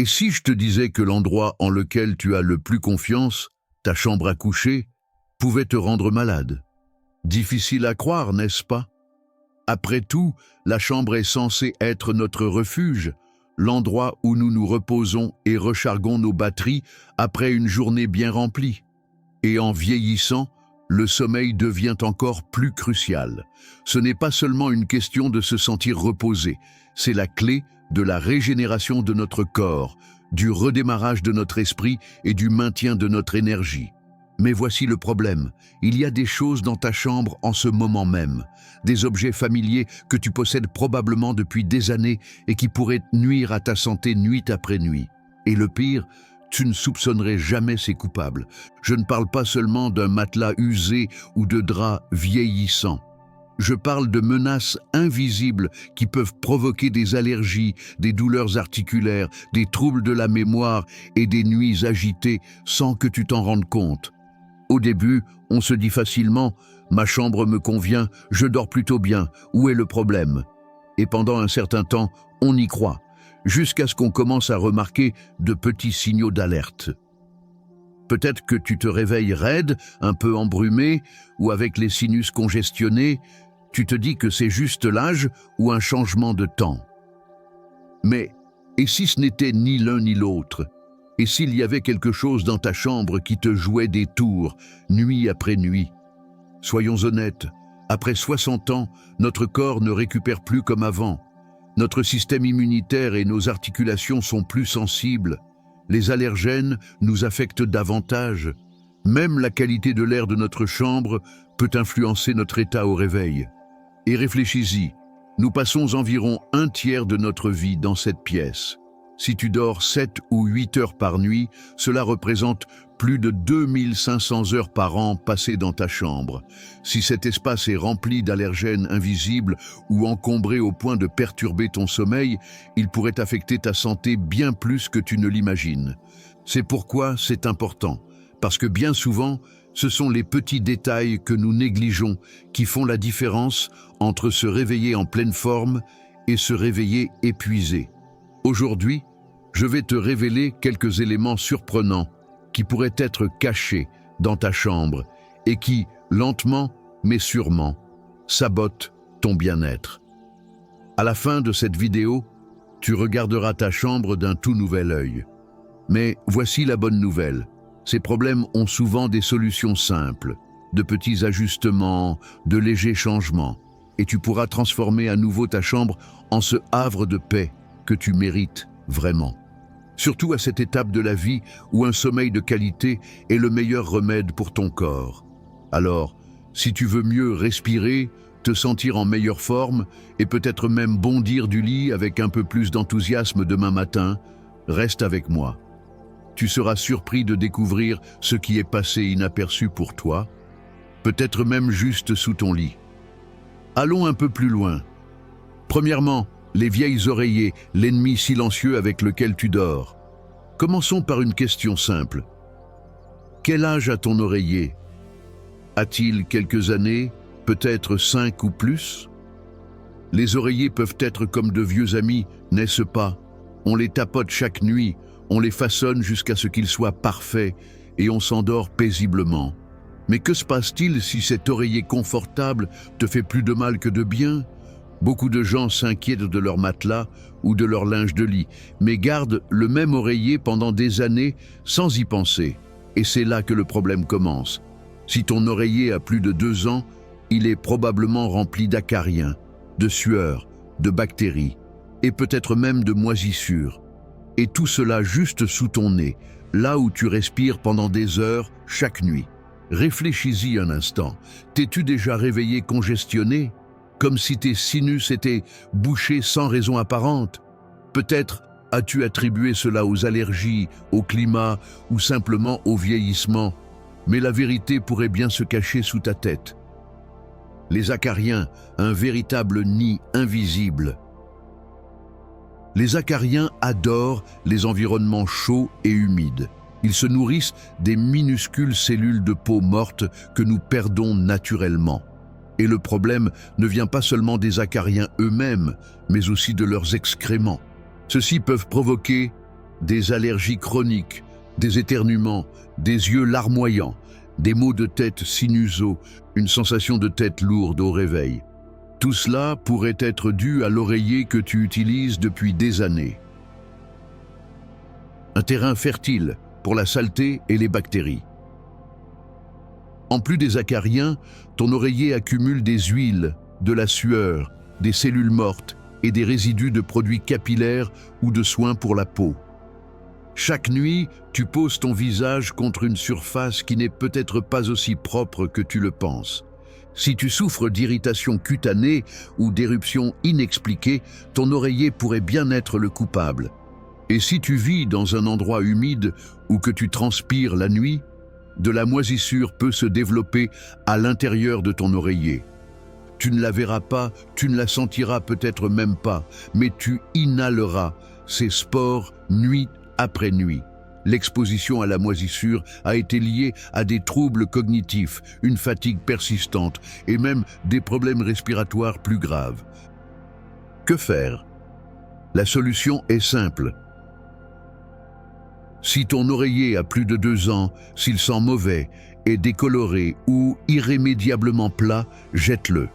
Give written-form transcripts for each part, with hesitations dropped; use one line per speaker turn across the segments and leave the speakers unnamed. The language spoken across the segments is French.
Et si je te disais que l'endroit en lequel tu as le plus confiance, ta chambre à coucher, pouvait te rendre malade? Difficile à croire, n'est-ce pas? Après tout, la chambre est censée être notre refuge, l'endroit où nous nous reposons et rechargeons nos batteries après une journée bien remplie. Et en vieillissant, le sommeil devient encore plus crucial. Ce n'est pas seulement une question de se sentir reposé, c'est la clé de la régénération de notre corps, du redémarrage de notre esprit et du maintien de notre énergie. Mais voici le problème, il y a des choses dans ta chambre en ce moment même, des objets familiers que tu possèdes probablement depuis des années et qui pourraient nuire à ta santé nuit après nuit. Et le pire, tu ne soupçonnerais jamais ces coupables. Je ne parle pas seulement d'un matelas usé ou de draps vieillissants. Je parle de menaces invisibles qui peuvent provoquer des allergies, des douleurs articulaires, des troubles de la mémoire et des nuits agitées sans que tu t'en rendes compte. Au début, on se dit facilement « ma chambre me convient, je dors plutôt bien, où est le problème ?» Et pendant un certain temps, on y croit, jusqu'à ce qu'on commence à remarquer de petits signaux d'alerte. Peut-être que tu te réveilles raide, un peu embrumé, ou avec les sinus congestionnés. Tu te dis que c'est juste l'âge ou un changement de temps. Mais, et si ce n'était ni l'un ni l'autre? Et s'il y avait quelque chose dans ta chambre qui te jouait des tours, nuit après nuit? Soyons honnêtes, après 60 ans, notre corps ne récupère plus comme avant. Notre système immunitaire et nos articulations sont plus sensibles. Les allergènes nous affectent davantage. Même la qualité de l'air de notre chambre peut influencer notre état au réveil. Et réfléchis-y, nous passons environ un tiers de notre vie dans cette pièce. Si tu dors 7 ou 8 heures par nuit, cela représente plus de 2500 heures par an passées dans ta chambre. Si cet espace est rempli d'allergènes invisibles ou encombré au point de perturber ton sommeil, il pourrait affecter ta santé bien plus que tu ne l'imagines. C'est pourquoi c'est important, parce que bien souvent, ce sont les petits détails que nous négligeons qui font la différence entre se réveiller en pleine forme et se réveiller épuisé. Aujourd'hui, je vais te révéler quelques éléments surprenants qui pourraient être cachés dans ta chambre et qui, lentement mais sûrement, sabotent ton bien-être. À la fin de cette vidéo, tu regarderas ta chambre d'un tout nouvel œil. Mais voici la bonne nouvelle. Ces problèmes ont souvent des solutions simples, de petits ajustements, de légers changements, et tu pourras transformer à nouveau ta chambre en ce havre de paix que tu mérites vraiment. Surtout à cette étape de la vie où un sommeil de qualité est le meilleur remède pour ton corps. Alors, si tu veux mieux respirer, te sentir en meilleure forme et peut-être même bondir du lit avec un peu plus d'enthousiasme demain matin, reste avec moi. Tu seras surpris de découvrir ce qui est passé inaperçu pour toi, peut-être même juste sous ton lit. Allons un peu plus loin. Premièrement, les vieilles oreillers, l'ennemi silencieux avec lequel tu dors. Commençons par une question simple. Quel âge a ton oreiller? A-t-il quelques années, peut-être 5 ou plus? Les oreillers peuvent être comme de vieux amis, n'est-ce pas? On les tapote chaque nuit, on les façonne jusqu'à ce qu'ils soient parfaits et on s'endort paisiblement. Mais que se passe-t-il si cet oreiller confortable te fait plus de mal que de bien? Beaucoup de gens s'inquiètent de leur matelas ou de leur linge de lit, mais gardent le même oreiller pendant des années sans y penser. Et c'est là que le problème commence. Si ton oreiller a plus de 2 ans, il est probablement rempli d'acariens, de sueur, de bactéries et peut-être même de moisissures. Et tout cela juste sous ton nez, là où tu respires pendant des heures chaque nuit. Réfléchis-y un instant. T'es-tu déjà réveillé congestionné? Comme si tes sinus étaient bouchés sans raison apparente? Peut-être as-tu attribué cela aux allergies, au climat ou simplement au vieillissement. Mais la vérité pourrait bien se cacher sous ta tête. Les acariens, un véritable nid invisible. Les acariens adorent les environnements chauds et humides. Ils se nourrissent des minuscules cellules de peau morte que nous perdons naturellement. Et le problème ne vient pas seulement des acariens eux-mêmes, mais aussi de leurs excréments. Ceux-ci peuvent provoquer des allergies chroniques, des éternuements, des yeux larmoyants, des maux de tête sinusaux, une sensation de tête lourde au réveil. Tout cela pourrait être dû à l'oreiller que tu utilises depuis des années. Un terrain fertile pour la saleté et les bactéries. En plus des acariens, ton oreiller accumule des huiles, de la sueur, des cellules mortes et des résidus de produits capillaires ou de soins pour la peau. Chaque nuit, tu poses ton visage contre une surface qui n'est peut-être pas aussi propre que tu le penses. Si tu souffres d'irritation cutanée ou d'éruptions inexpliquées, ton oreiller pourrait bien être le coupable. Et si tu vis dans un endroit humide ou que tu transpires la nuit, de la moisissure peut se développer à l'intérieur de ton oreiller. Tu ne la verras pas, tu ne la sentiras peut-être même pas, mais tu inhaleras ces spores nuit après nuit. L'exposition à la moisissure a été liée à des troubles cognitifs, une fatigue persistante et même des problèmes respiratoires plus graves. Que faire? La solution est simple. Si ton oreiller a plus de 2 ans, s'il sent mauvais, est décoloré ou irrémédiablement plat, jette-le.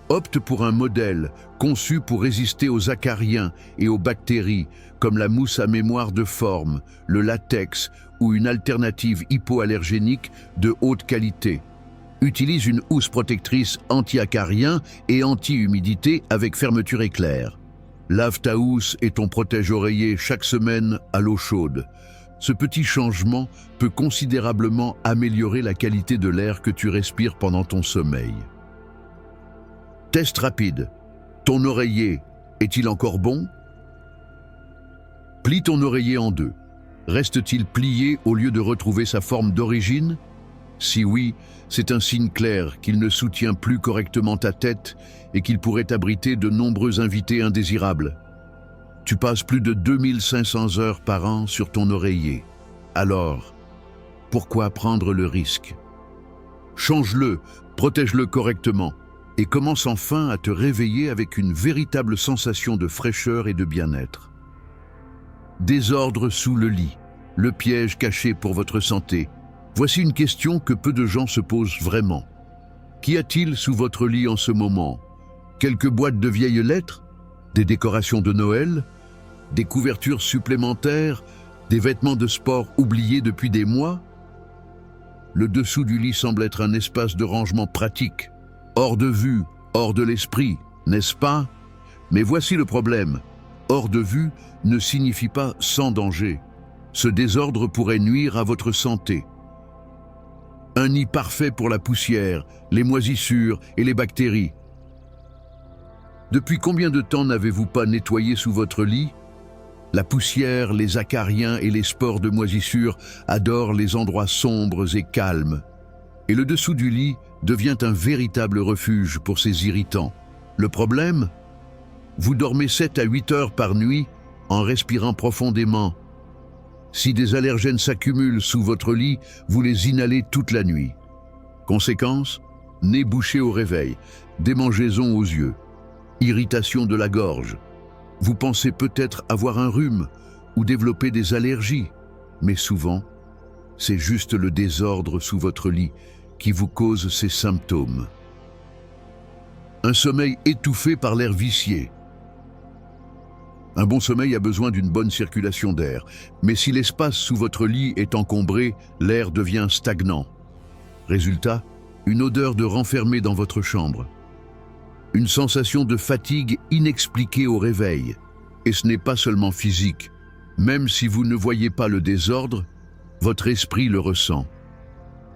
Opte pour un modèle conçu pour résister aux acariens et aux bactéries, comme la mousse à mémoire de forme, le latex ou une alternative hypoallergénique de haute qualité. Utilise une housse protectrice anti-acarien et anti-humidité avec fermeture éclair. Lave ta housse et ton protège-oreiller chaque semaine à l'eau chaude. Ce petit changement peut considérablement améliorer la qualité de l'air que tu respires pendant ton sommeil. Test rapide. Ton oreiller est-il encore bon? Plie ton oreiller en 2. Reste-t-il plié au lieu de retrouver sa forme d'origine? Si oui, c'est un signe clair qu'il ne soutient plus correctement ta tête et qu'il pourrait abriter de nombreux invités indésirables. Tu passes plus de 2500 heures par an sur ton oreiller. Alors, pourquoi prendre le risque? Change-le, protège-le correctement et commence enfin à te réveiller avec une véritable sensation de fraîcheur et de bien-être. Désordre sous le lit, le piège caché pour votre santé. Voici une question que peu de gens se posent vraiment. Qu'y a-t-il sous votre lit en ce moment? Quelques boîtes de vieilles lettres? Des décorations de Noël? Des couvertures supplémentaires? Des vêtements de sport oubliés depuis des mois? Le dessous du lit semble être un espace de rangement pratique. Hors de vue, hors de l'esprit, n'est-ce pas? Mais voici le problème. Hors de vue ne signifie pas sans danger. Ce désordre pourrait nuire à votre santé. Un nid parfait pour la poussière, les moisissures et les bactéries. Depuis combien de temps n'avez-vous pas nettoyé sous votre lit? La poussière, les acariens et les spores de moisissure adorent les endroits sombres et calmes. Et le dessous du lit devient un véritable refuge pour ces irritants. Le problème? Vous dormez 7 à 8 heures par nuit en respirant profondément. Si des allergènes s'accumulent sous votre lit, vous les inhalez toute la nuit. Conséquence? Nez bouché au réveil, démangeaisons aux yeux, irritation de la gorge. Vous pensez peut-être avoir un rhume ou développer des allergies, mais souvent, c'est juste le désordre sous votre lit qui vous cause ces symptômes. Un sommeil étouffé par l'air vicié. Un bon sommeil a besoin d'une bonne circulation d'air, mais si l'espace sous votre lit est encombré, l'air devient stagnant. Résultat, une odeur de renfermé dans votre chambre. Une sensation de fatigue inexpliquée au réveil. Et ce n'est pas seulement physique. Même si vous ne voyez pas le désordre, votre esprit le ressent.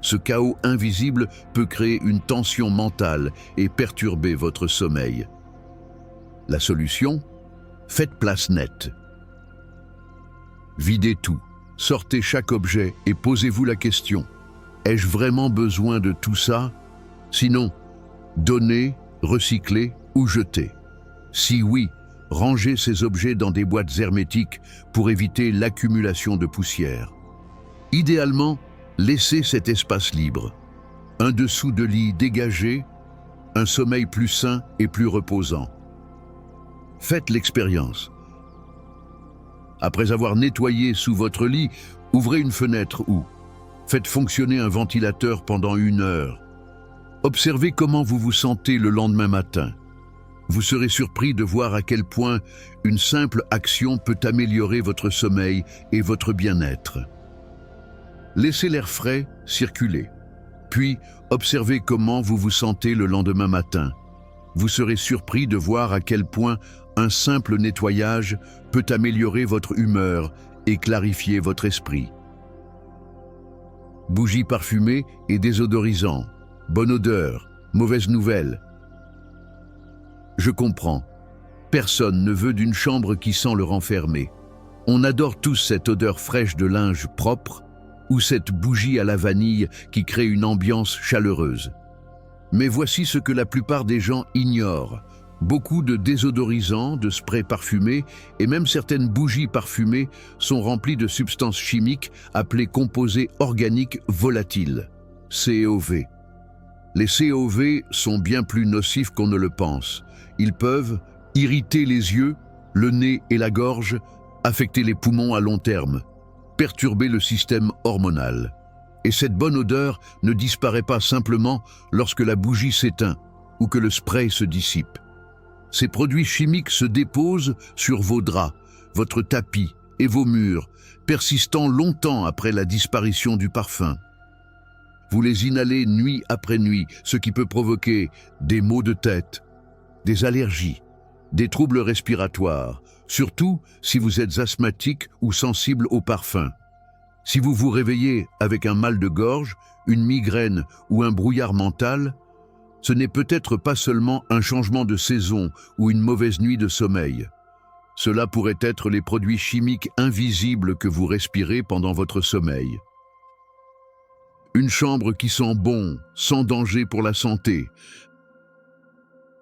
Ce chaos invisible peut créer une tension mentale et perturber votre sommeil. La solution? Faites place nette. Videz tout, sortez chaque objet et posez-vous la question. Ai-je vraiment besoin de tout ça? Sinon, donnez, recyclez ou jetez. Si oui, rangez ces objets dans des boîtes hermétiques pour éviter l'accumulation de poussière. Idéalement, laissez cet espace libre. Un dessous de lit dégagé, un sommeil plus sain et plus reposant. Faites l'expérience. Après avoir nettoyé sous votre lit, ouvrez une fenêtre ou faites fonctionner un ventilateur pendant 1 heure. Observez comment vous vous sentez le lendemain matin. Vous serez surpris de voir à quel point une simple action peut améliorer votre sommeil et votre bien-être. Laissez l'air frais circuler, puis observez comment vous vous sentez le lendemain matin. Vous serez surpris de voir à quel point un simple nettoyage peut améliorer votre humeur et clarifier votre esprit. Bougies parfumées et désodorisants. Bonne odeur, mauvaise nouvelle. Je comprends. Personne ne veut d'une chambre qui sent le renfermer. On adore tous cette odeur fraîche de linge propre ou cette bougie à la vanille qui crée une ambiance chaleureuse. Mais voici ce que la plupart des gens ignorent. Beaucoup de désodorisants, de sprays parfumés et même certaines bougies parfumées sont remplies de substances chimiques appelées composés organiques volatiles, COV. Les COV sont bien plus nocifs qu'on ne le pense. Ils peuvent irriter les yeux, le nez et la gorge, affecter les poumons à long terme, perturber le système hormonal. Et cette bonne odeur ne disparaît pas simplement lorsque la bougie s'éteint ou que le spray se dissipe. Ces produits chimiques se déposent sur vos draps, votre tapis et vos murs, persistant longtemps après la disparition du parfum. Vous les inhalez nuit après nuit, ce qui peut provoquer des maux de tête, des allergies, des troubles respiratoires, surtout si vous êtes asthmatique ou sensible aux parfums. Si vous vous réveillez avec un mal de gorge, une migraine ou un brouillard mental, ce n'est peut-être pas seulement un changement de saison ou une mauvaise nuit de sommeil. Cela pourrait être les produits chimiques invisibles que vous respirez pendant votre sommeil. Une chambre qui sent bon, sans danger pour la santé.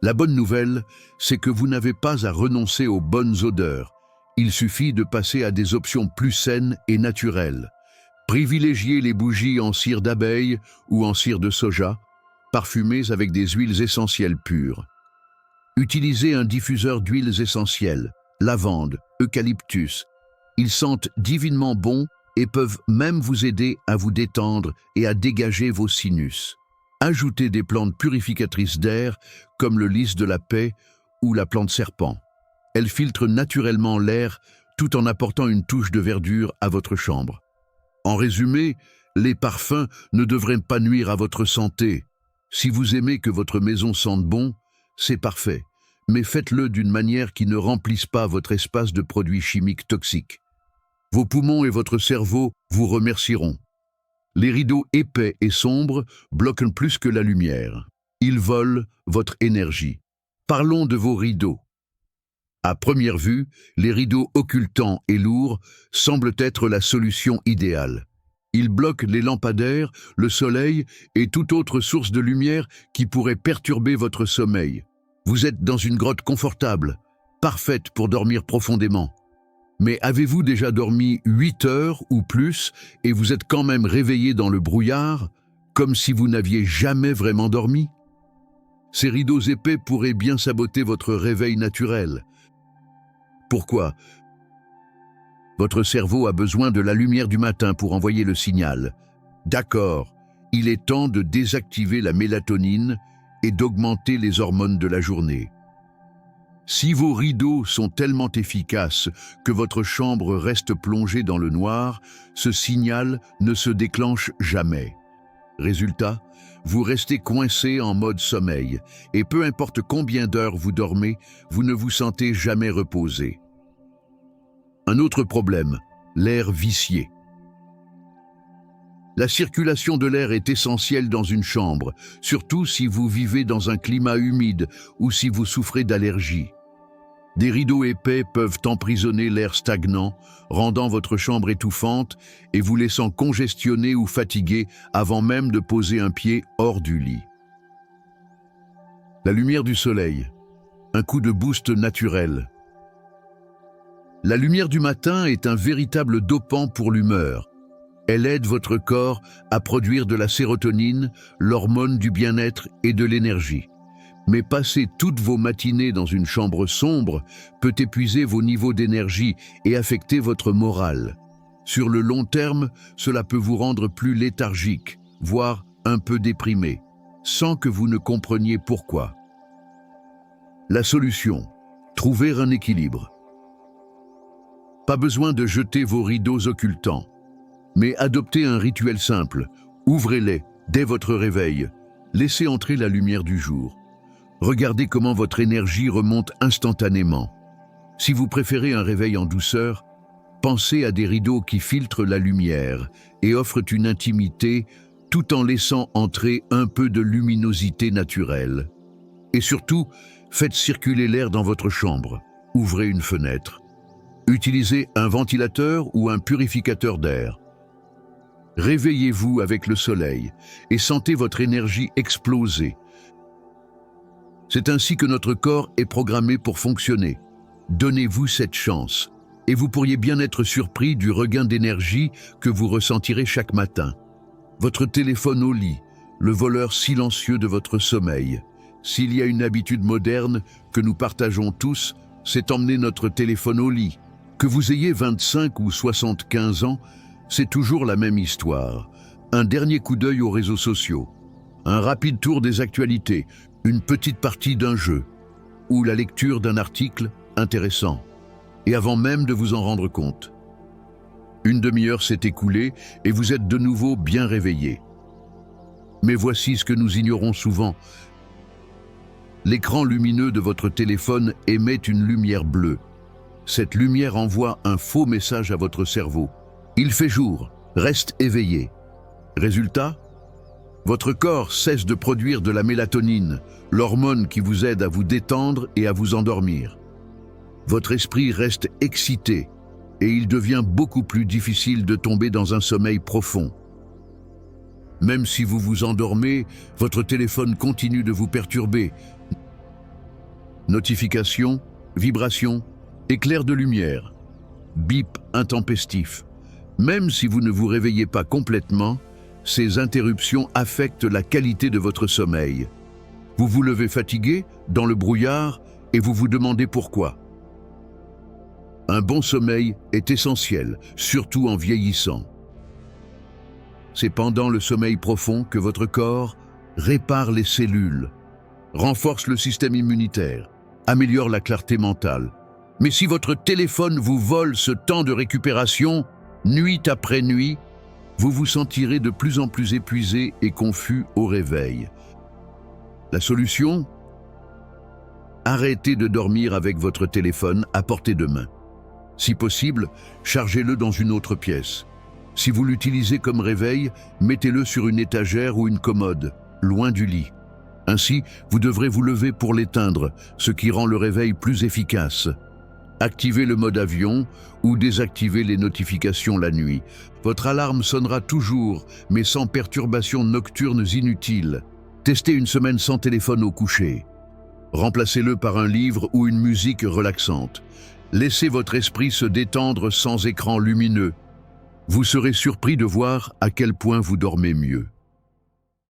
La bonne nouvelle, c'est que vous n'avez pas à renoncer aux bonnes odeurs. Il suffit de passer à des options plus saines et naturelles. Privilégiez les bougies en cire d'abeille ou en cire de soja, parfumées avec des huiles essentielles pures. Utilisez un diffuseur d'huiles essentielles, lavande, eucalyptus. Ils sentent divinement bon et peuvent même vous aider à vous détendre et à dégager vos sinus. Ajoutez des plantes purificatrices d'air comme le lys de la paix ou la plante serpent. Elles filtrent naturellement l'air tout en apportant une touche de verdure à votre chambre. En résumé, les parfums ne devraient pas nuire à votre santé. Si vous aimez que votre maison sente bon, c'est parfait, mais faites-le d'une manière qui ne remplisse pas votre espace de produits chimiques toxiques. Vos poumons et votre cerveau vous remercieront. Les rideaux épais et sombres bloquent plus que la lumière. Ils volent votre énergie. Parlons de vos rideaux. À première vue, les rideaux occultants et lourds semblent être la solution idéale. Ils bloquent les lampadaires, le soleil et toute autre source de lumière qui pourrait perturber votre sommeil. Vous êtes dans une grotte confortable, parfaite pour dormir profondément. Mais avez-vous déjà dormi 8 heures ou plus et vous êtes quand même réveillé dans le brouillard, comme si vous n'aviez jamais vraiment dormi? Ces rideaux épais pourraient bien saboter votre réveil naturel. Pourquoi? Votre cerveau a besoin de la lumière du matin pour envoyer le signal. D'accord, il est temps de désactiver la mélatonine et d'augmenter les hormones de la journée. Si vos rideaux sont tellement efficaces que votre chambre reste plongée dans le noir, ce signal ne se déclenche jamais. Résultat, vous restez coincé en mode sommeil et peu importe combien d'heures vous dormez, vous ne vous sentez jamais reposé. Un autre problème, l'air vicié. La circulation de l'air est essentielle dans une chambre, surtout si vous vivez dans un climat humide ou si vous souffrez d'allergies. Des rideaux épais peuvent emprisonner l'air stagnant, rendant votre chambre étouffante et vous laissant congestionné ou fatigué avant même de poser un pied hors du lit. La lumière du soleil, un coup de boost naturel. La lumière du matin est un véritable dopant pour l'humeur. Elle aide votre corps à produire de la sérotonine, l'hormone du bien-être et de l'énergie. Mais passer toutes vos matinées dans une chambre sombre peut épuiser vos niveaux d'énergie et affecter votre morale. Sur le long terme, cela peut vous rendre plus léthargique, voire un peu déprimé, sans que vous ne compreniez pourquoi. La solution: trouver un équilibre. Pas besoin de jeter vos rideaux occultants, mais adoptez un rituel simple. Ouvrez-les dès votre réveil. Laissez entrer la lumière du jour. Regardez comment votre énergie remonte instantanément. Si vous préférez un réveil en douceur, pensez à des rideaux qui filtrent la lumière et offrent une intimité tout en laissant entrer un peu de luminosité naturelle. Et surtout, faites circuler l'air dans votre chambre. Ouvrez une fenêtre. Utilisez un ventilateur ou un purificateur d'air. Réveillez-vous avec le soleil et sentez votre énergie exploser. C'est ainsi que notre corps est programmé pour fonctionner. Donnez-vous cette chance et vous pourriez bien être surpris du regain d'énergie que vous ressentirez chaque matin. Votre téléphone au lit, le voleur silencieux de votre sommeil. S'il y a une habitude moderne que nous partageons tous, c'est emmener notre téléphone au lit. Que vous ayez 25 ou 75 ans, c'est toujours la même histoire. Un dernier coup d'œil aux réseaux sociaux, un rapide tour des actualités, une petite partie d'un jeu, ou la lecture d'un article intéressant, et avant même de vous en rendre compte. Une demi-heure s'est écoulée et vous êtes de nouveau bien réveillé. Mais voici ce que nous ignorons souvent. L'écran lumineux de votre téléphone émet une lumière bleue. Cette lumière envoie un faux message à votre cerveau. Il fait jour, reste éveillé. Résultat ? Votre corps cesse de produire de la mélatonine, l'hormone qui vous aide à vous détendre et à vous endormir. Votre esprit reste excité et il devient beaucoup plus difficile de tomber dans un sommeil profond. Même si vous vous endormez, votre téléphone continue de vous perturber. Notifications, vibrations, éclairs de lumière, bip intempestif. Même si vous ne vous réveillez pas complètement, ces interruptions affectent la qualité de votre sommeil. Vous vous levez fatigué, dans le brouillard, et vous vous demandez pourquoi. Un bon sommeil est essentiel, surtout en vieillissant. C'est pendant le sommeil profond que votre corps répare les cellules, renforce le système immunitaire, améliore la clarté mentale. Mais si votre téléphone vous vole ce temps de récupération, nuit après nuit, vous vous sentirez de plus en plus épuisé et confus au réveil. La solution ? Arrêtez de dormir avec votre téléphone à portée de main. Si possible, chargez-le dans une autre pièce. Si vous l'utilisez comme réveil, mettez-le sur une étagère ou une commode, loin du lit. Ainsi, vous devrez vous lever pour l'éteindre, ce qui rend le réveil plus efficace. Activez le mode avion ou désactivez les notifications la nuit. Votre alarme sonnera toujours, mais sans perturbations nocturnes inutiles. Testez une semaine sans téléphone au coucher. Remplacez-le par un livre ou une musique relaxante. Laissez votre esprit se détendre sans écran lumineux. Vous serez surpris de voir à quel point vous dormez mieux.